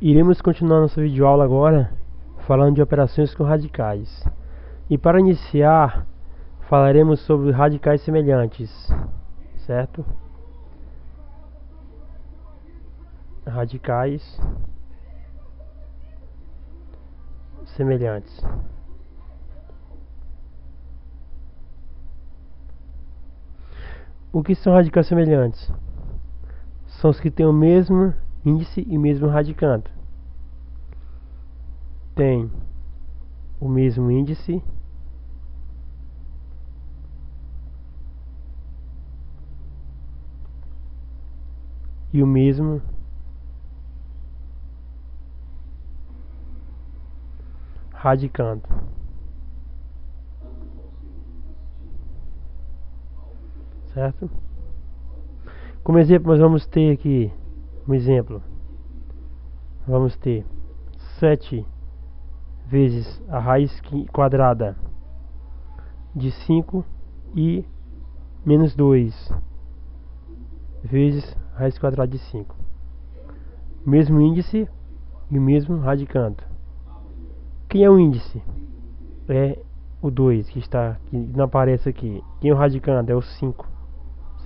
Iremos continuar nossa videoaula agora falando de operações com radicais. E para iniciar, falaremos sobre radicais semelhantes, certo? Radicais semelhantes. O que são radicais semelhantes? São os que têm o mesmo índice e mesmo radicando. Tem o mesmo índice e o mesmo radicando. Certo? Como exemplo, nós vamos ter aqui um exemplo. Vamos ter 7 vezes a raiz quadrada de 5 e menos 2 vezes a raiz quadrada de 5. Mesmo índice e o mesmo radicando. Quem é o índice? É o 2 que não aparece aqui. Quem é o radicando? É o 5,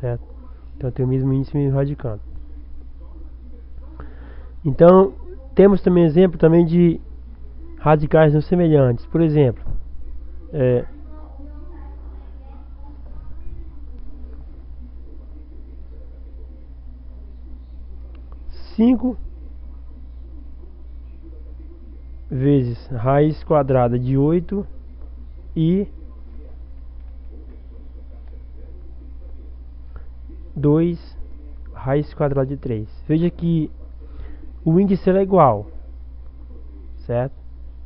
certo? Então tem o mesmo índice e o mesmo radicando. Então temos também exemplo também de radicais não semelhantes. Por exemplo, 5 vezes raiz quadrada de 8 e 2 raiz quadrada de 3. Veja que o índice é igual, certo?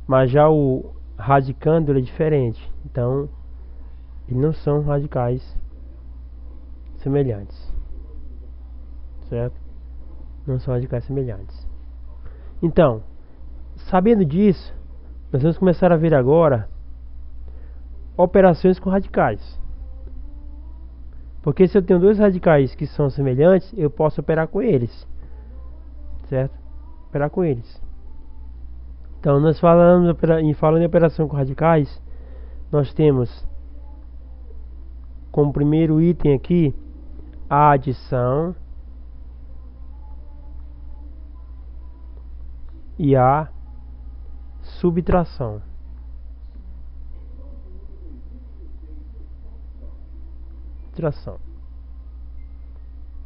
Mas já o radicando ele é diferente. Então, eles não são radicais semelhantes, certo? Não são radicais semelhantes. Então, sabendo disso, nós vamos começar a ver agora operações com radicais. Porque se eu tenho dois radicais que são semelhantes, eu posso operar com eles, certo? Operar com eles. Então, nós falando em operação com radicais, nós temos como primeiro item aqui a adição e a subtração.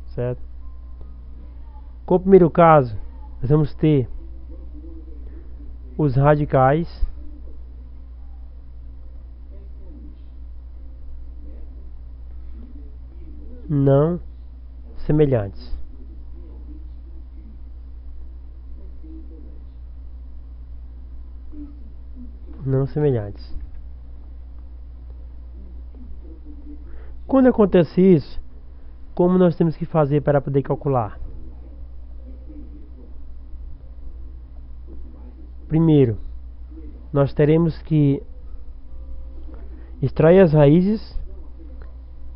Certo? Com o primeiro caso, nós vamos ter os radicais não semelhantes. Não semelhantes. Quando acontece isso, como nós temos que fazer para poder calcular? Primeiro, nós teremos que extrair as raízes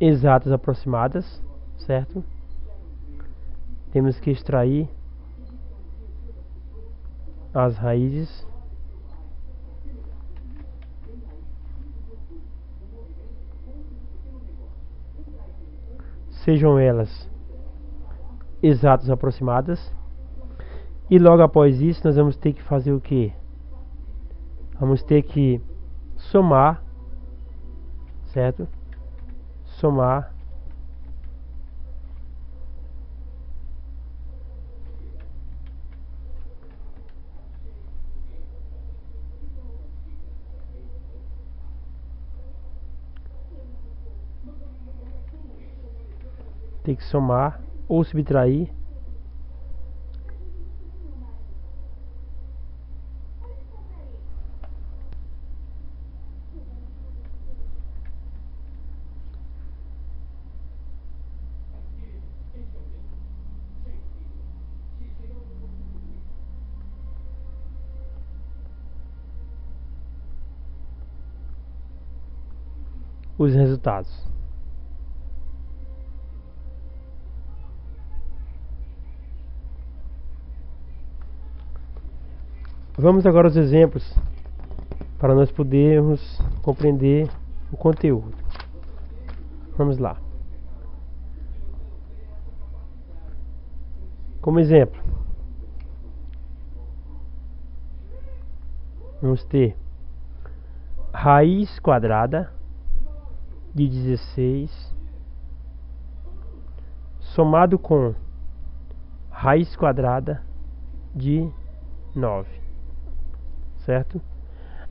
exatas aproximadas, certo? Temos que extrair as raízes sejam elas exatas aproximadas. E logo após isso nós vamos ter que fazer o que? Vamos ter que somar, certo? Somar ou subtrair os resultados. Vamos agora aos exemplos para nós podermos compreender o conteúdo. Vamos lá. Como exemplo, vamos ter raiz quadrada de 16 somado com raiz quadrada de 9, certo?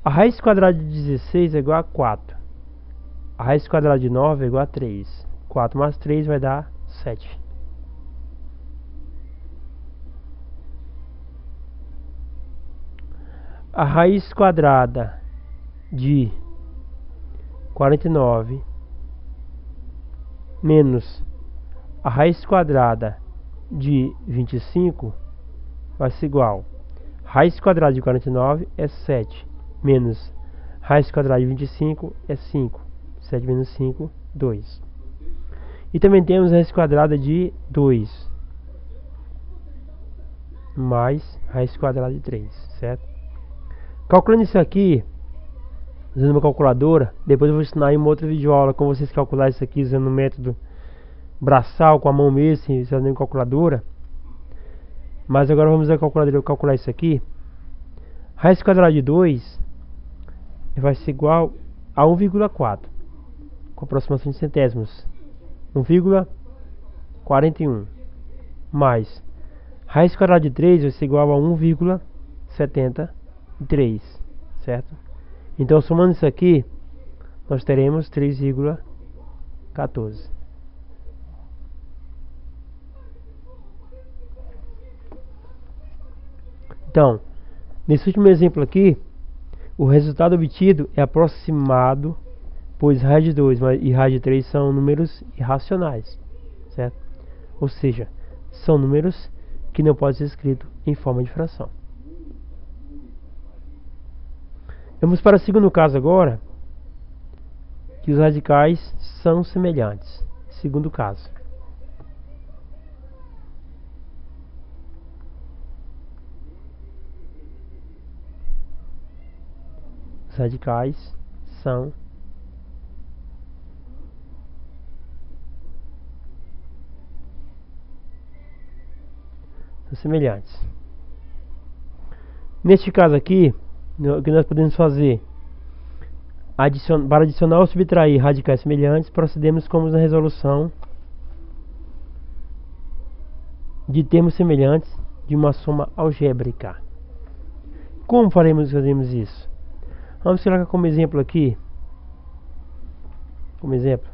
A raiz quadrada de 16 é igual a 4. A raiz quadrada de 9 é igual a 3. 4 mais 3 vai dar 7. A raiz quadrada de 49 menos a raiz quadrada de 25 vai ser igual. Raiz quadrada de 49 é 7, menos raiz quadrada de 25 é 5. 7 menos 5, 2. E também temos a raiz quadrada de 2, mais raiz quadrada de 3, certo? Calculando isso aqui, usando uma calculadora, depois eu vou ensinar em uma outra videoaula como vocês calcular isso aqui usando o método braçal, com a mão mesmo, sem usar nenhuma calculadora. Mas agora vamos usar a calculadora calcular isso aqui. Raiz quadrada de 2 vai ser igual a 1,4, com aproximação de centésimos. 1,41 mais raiz quadrada de 3 vai ser igual a 1,73, certo? Então, somando isso aqui, nós teremos 3,14. Então, nesse último exemplo aqui, o resultado obtido é aproximado, pois raiz de 2 e raiz de 3 são números irracionais, certo? Ou seja, são números que não podem ser escritos em forma de fração. Vamos para o segundo caso agora, que os radicais são semelhantes. Segundo caso. Os radicais são semelhantes. Neste caso aqui, o que nós podemos fazer? Para adicionar ou subtrair radicais semelhantes, procedemos como na resolução de termos semelhantes de uma soma algébrica. Como fazemos isso? Vamos colocar como exemplo aqui. Como exemplo.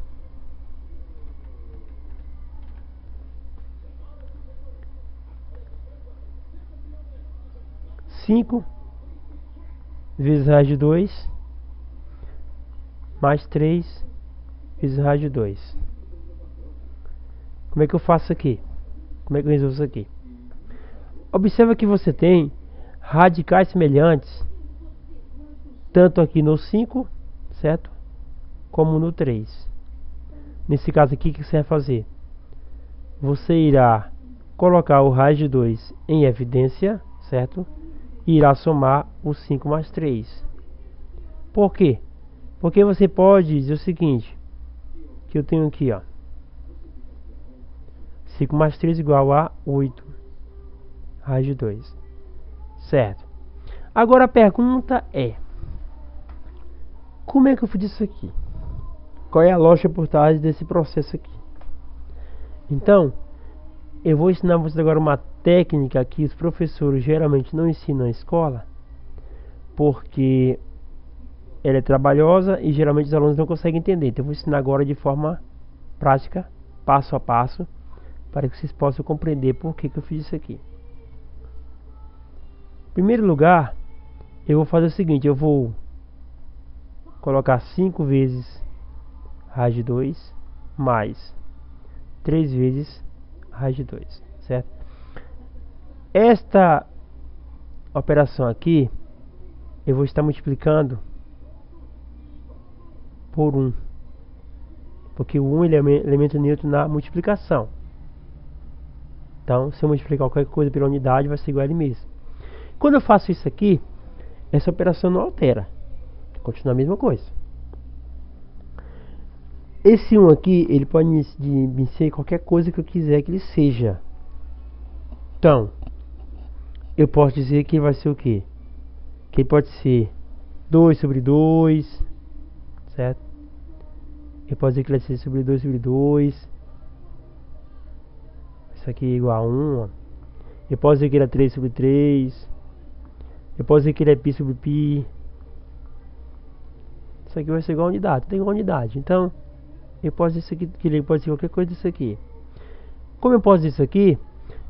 5 vezes raiz de 2 mais 3 vezes raiz de 2. Como é que eu faço aqui? Como é que eu resolvo isso aqui? Observa que você tem radicais semelhantes tanto aqui no 5, certo? Como no 3. Nesse caso aqui, o que você vai fazer? Você irá colocar o raiz de 2 em evidência, certo? E irá somar o 5 mais 3. Por quê? Porque você pode dizer o seguinte, que eu tenho aqui, ó, 5 mais 3 igual a 8 raiz de 2, certo? Agora a pergunta é, como é que eu fiz isso aqui? Qual é a lógica por trás desse processo aqui? Então, eu vou ensinar vocês agora uma técnica que os professores geralmente não ensinam na escola, porque ela é trabalhosa e geralmente os alunos não conseguem entender. Então eu vou ensinar agora de forma prática, passo a passo, para que vocês possam compreender por que eu fiz isso aqui. Em primeiro lugar, eu vou fazer o seguinte, eu vou colocar 5 vezes raiz de 2 mais 3 vezes raiz de 2, certo? Esta operação aqui eu vou estar multiplicando por 1, porque o 1 ele é elemento neutro na multiplicação. Então, se eu multiplicar qualquer coisa pela unidade, vai ser igual a ele mesmo. Quando eu faço isso aqui, essa operação não altera, continua a mesma coisa. Esse 1 aqui, ele pode me ser qualquer coisa que eu quiser que ele seja. Então, eu posso dizer que ele vai ser o quê? Que ele pode ser 2 sobre 2, certo? Eu posso dizer que ele vai ser sobre 2 sobre 2. Isso aqui é igual a 1, ó. Eu posso dizer que ele é 3 sobre 3. Eu posso dizer que ele é π sobre π. Isso aqui vai ser igual a unidade, tem igual a unidade. Então, eu posso dizer que ele pode ser qualquer coisa disso aqui. Como eu posso dizer isso aqui,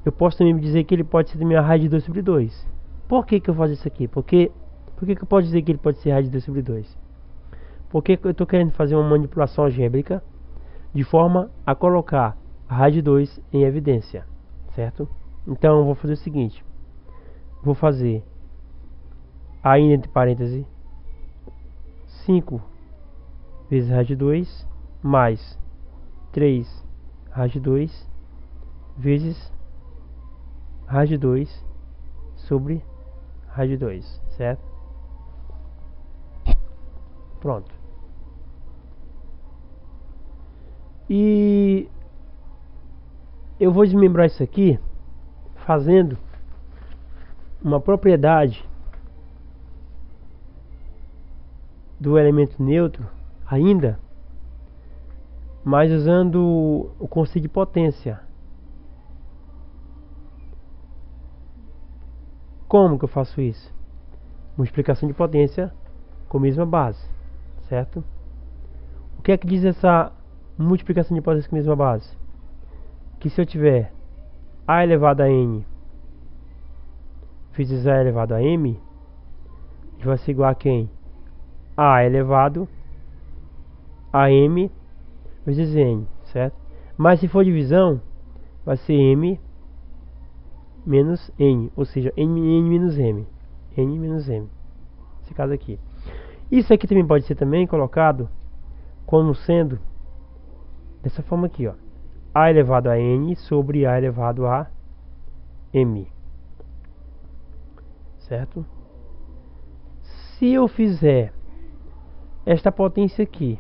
eu posso também dizer que ele pode ser também a raiz de 2 sobre 2. Por que que eu faço isso aqui? Por que que eu posso dizer que ele pode ser raiz de 2 sobre 2? Porque eu estou querendo fazer uma manipulação algébrica de forma a colocar a raiz de 2 em evidência, certo? Então eu vou fazer o seguinte, vou fazer ainda entre parênteses 5 vezes raiz de 2 mais 3 raiz de 2 vezes raiz de 2 sobre raiz de 2, certo? Pronto. E eu vou desmembrar isso aqui fazendo uma propriedade do elemento neutro ainda, mas usando o conceito de potência. Como que eu faço isso? Multiplicação de potência com a mesma base, certo? O que é que diz essa multiplicação de potência com a mesma base? Que se eu tiver a elevado a n vezes a elevado a m, vai ser igual a quem? A elevado a m vezes n, certo? Mas se for divisão, vai ser m menos n, ou seja, n menos m. N menos m. Esse caso aqui. Isso aqui também pode ser também colocado como sendo dessa forma aqui, ó. A elevado a n sobre a elevado a m. Certo? Se eu fizer esta potência aqui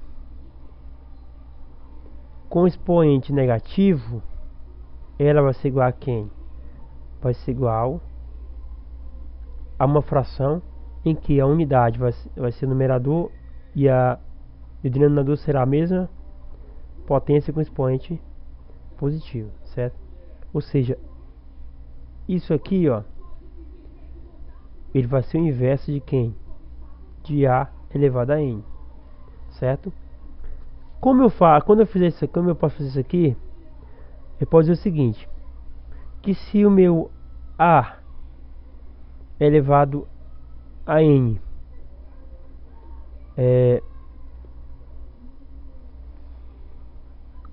com expoente negativo, ela vai ser igual a quem? Vai ser igual a uma fração em que a unidade vai ser o numerador e o denominador será a mesma potência com expoente positivo, certo? Ou seja, isso aqui, ó, ele vai ser o inverso de quem? De a elevado a n, certo? Como eu faço? Quando eu fizer isso, como eu posso fazer isso aqui? Eu posso dizer o seguinte, que se o meu a é elevado a n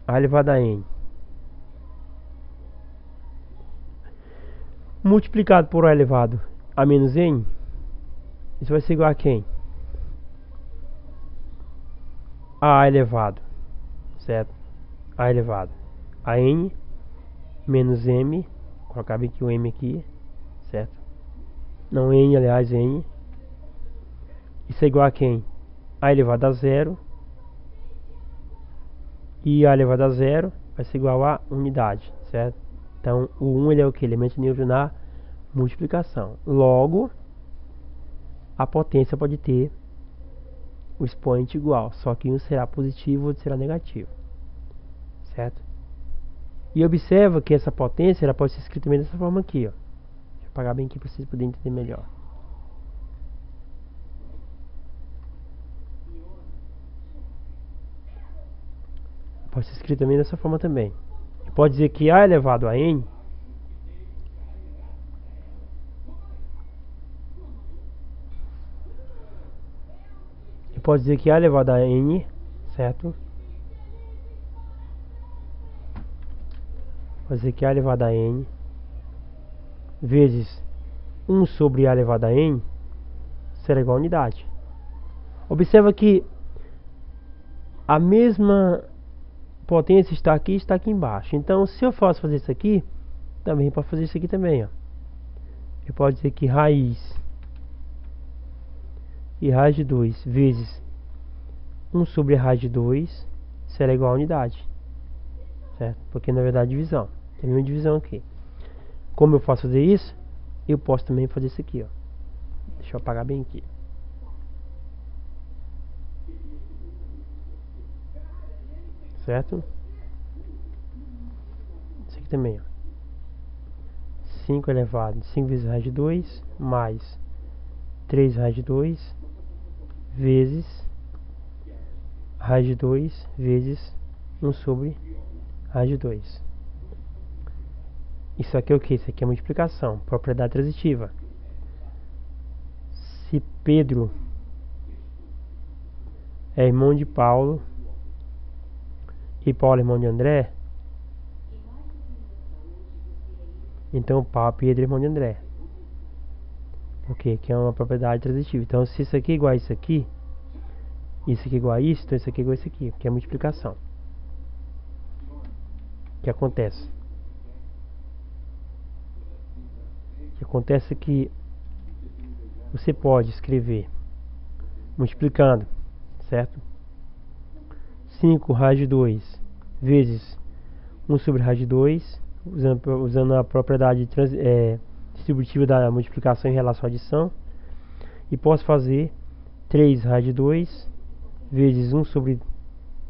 a elevado a n multiplicado por a elevado a menos n, isso vai ser igual a quem? A elevado, certo? A elevado a n menos m, colocar bem aqui o m aqui, certo? Não n, aliás, n. Isso é igual a quem? A elevado a zero. E a elevado a zero vai ser igual a unidade, certo? Então o 1 ele é o que? Elemento neutro na multiplicação. Logo, a potência pode ter o expoente igual, só que um será positivo e outro será negativo, certo? E observa que essa potência ela pode ser escrita também dessa forma aqui, ó. Deixa eu apagar bem aqui para vocês poderem entender melhor. Pode ser escrito também dessa forma também. Pode dizer que a elevado a n pode dizer que a elevado a n, certo? Pode dizer que a elevado a n vezes 1 sobre a elevado a n será igual a unidade. Observa que a mesma potência está aqui embaixo. Então, se eu posso fazer isso aqui, também posso fazer isso aqui também, ó. eu posso dizer que raiz e raiz de 2 vezes 1 sobre a raiz de 2 será igual a unidade, certo? Porque na verdade divisão, tem a mesma divisão aqui. Como eu posso fazer isso? Eu posso também fazer isso aqui, ó. Deixa eu apagar bem aqui. Certo? Isso aqui também, ó. 5 elevado 5 vezes raiz de 2 mais 3 raiz de 2 vezes raiz de 2 vezes 1 sobre raiz de 2. Isso aqui é o que? Isso aqui é multiplicação, propriedade transitiva. Se Pedro é irmão de Paulo e Paulo é irmão de André, então Pedro é irmão de André. Por quê? Que é uma propriedade transitiva. Então se isso aqui é igual a isso aqui é igual a isso, então isso aqui é igual a isso aqui, que é multiplicação. O que acontece? O que acontece é que você pode escrever multiplicando, certo? 5 raiz de 2 vezes 1 sobre raiz de 2, usando a propriedade distributiva da multiplicação em relação à adição. E posso fazer 3 raiz de 2 vezes 1 sobre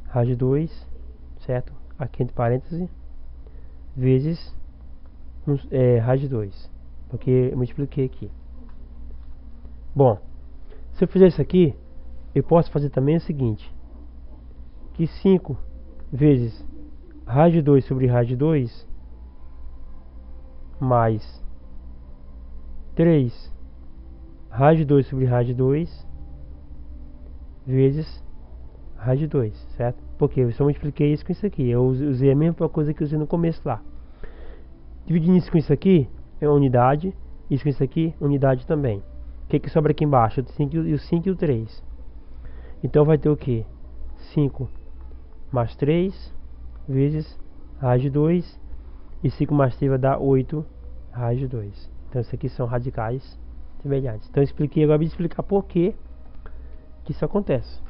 raiz de 2, certo? Aqui entre parênteses, vezes raiz de 2, porque eu multipliquei aqui. Bom, se eu fizer isso aqui, eu posso fazer também o seguinte, que 5 vezes raiz de 2 sobre raiz de 2 mais 3 raiz de 2 sobre raiz de 2 vezes raiz de 2, certo? Porque eu só multipliquei isso com isso aqui. Eu usei a mesma coisa que eu usei no começo lá. Dividindo isso com isso aqui é unidade, isso com isso aqui, unidade também. O que sobra aqui embaixo? O 5 e o 3. Então vai ter o que? 5 mais 3 vezes raiz de 2, e 5 mais 3 vai dar 8 raiz de 2. Então isso aqui são radicais semelhantes. Então eu expliquei, agora eu vou explicar por que isso acontece.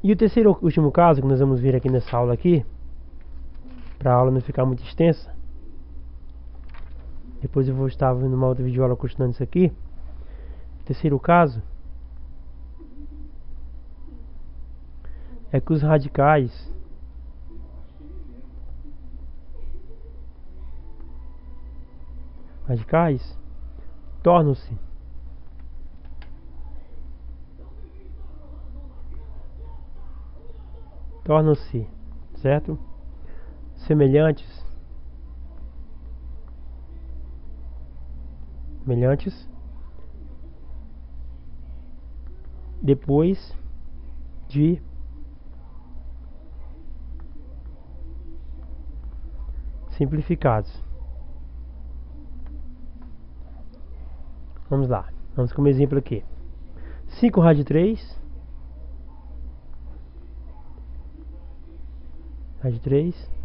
E o terceiro último caso que nós vamos ver aqui nessa aula aqui, para a aula não ficar muito extensa, depois eu vou estar vendo uma outra videoaula continuando isso aqui. O terceiro caso é que os radicais tornam-se certo? Semelhantes depois de simplificados. Vamos lá, vamos com um exemplo aqui. 5 raiz de 3 raiz de 3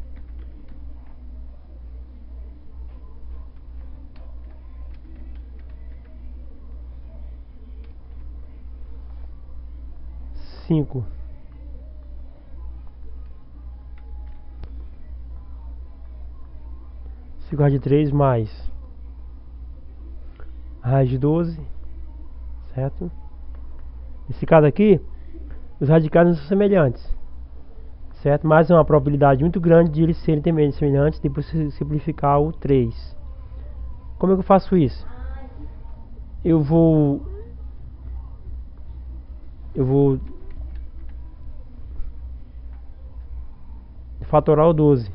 5 raiz de 3 mais raiz de 12, certo? Esse caso aqui, os radicais não são semelhantes, certo? Mas é uma probabilidade muito grande de eles serem também semelhantes depois de simplificar o 3. Como é que eu faço isso? Eu vou fatorar o 12.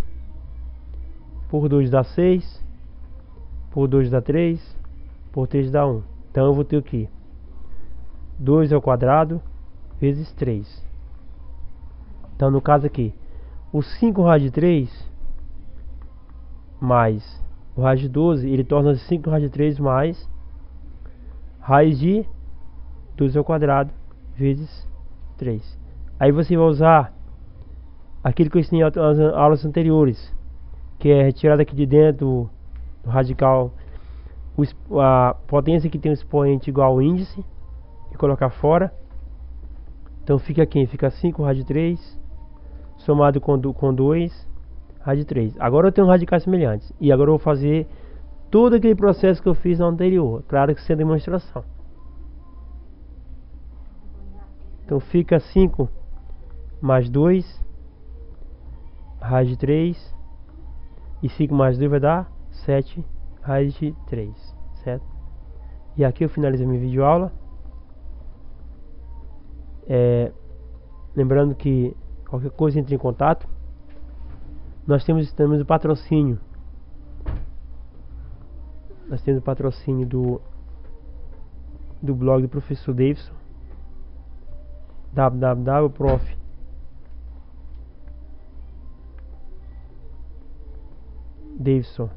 Por 2 dá 6, por 2 dá 3, por 3 dá 1. Então eu vou ter aqui 2 ao quadrado vezes 3. Então no caso aqui, o 5 raiz de 3 mais o raiz de 12, ele torna 5 raiz de 3 mais raiz de 12 ao quadrado vezes 3. Aí você vai usar aquilo que eu ensinei nas aulas anteriores, que é retirado aqui de dentro do radical a potência que tem o expoente igual ao índice e colocar fora. Então fica aqui, fica 5 rádio 3 somado com 2 rádio 3. Agora eu tenho radicais semelhantes e agora eu vou fazer todo aquele processo que eu fiz no anterior, claro que sem demonstração. Então fica 5 mais 2 raiz de 3 e 5 mais 2 vai dar 7 raiz de 3, certo? E aqui eu finalizo a minha videoaula. Lembrando que qualquer coisa entre em contato. Nós temos o patrocínio. Nós temos o patrocínio do blog do professor Davidson, www.davidson.com.br.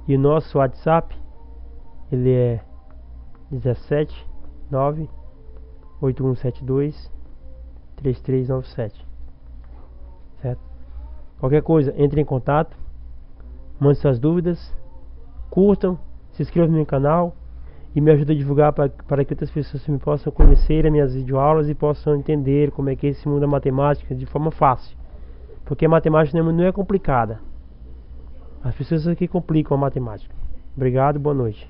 E o nosso WhatsApp, ele é 17 9 8172 3397, certo? Qualquer coisa, entre em contato, mande suas dúvidas, curtam, se inscrevam no meu canal e me ajudem a divulgar para que outras pessoas me possam conhecer as minhas videoaulas e possam entender como é que é esse mundo da matemática de forma fácil, porque a matemática não é complicada, as pessoas aqui complicam a matemática. Obrigado, boa noite.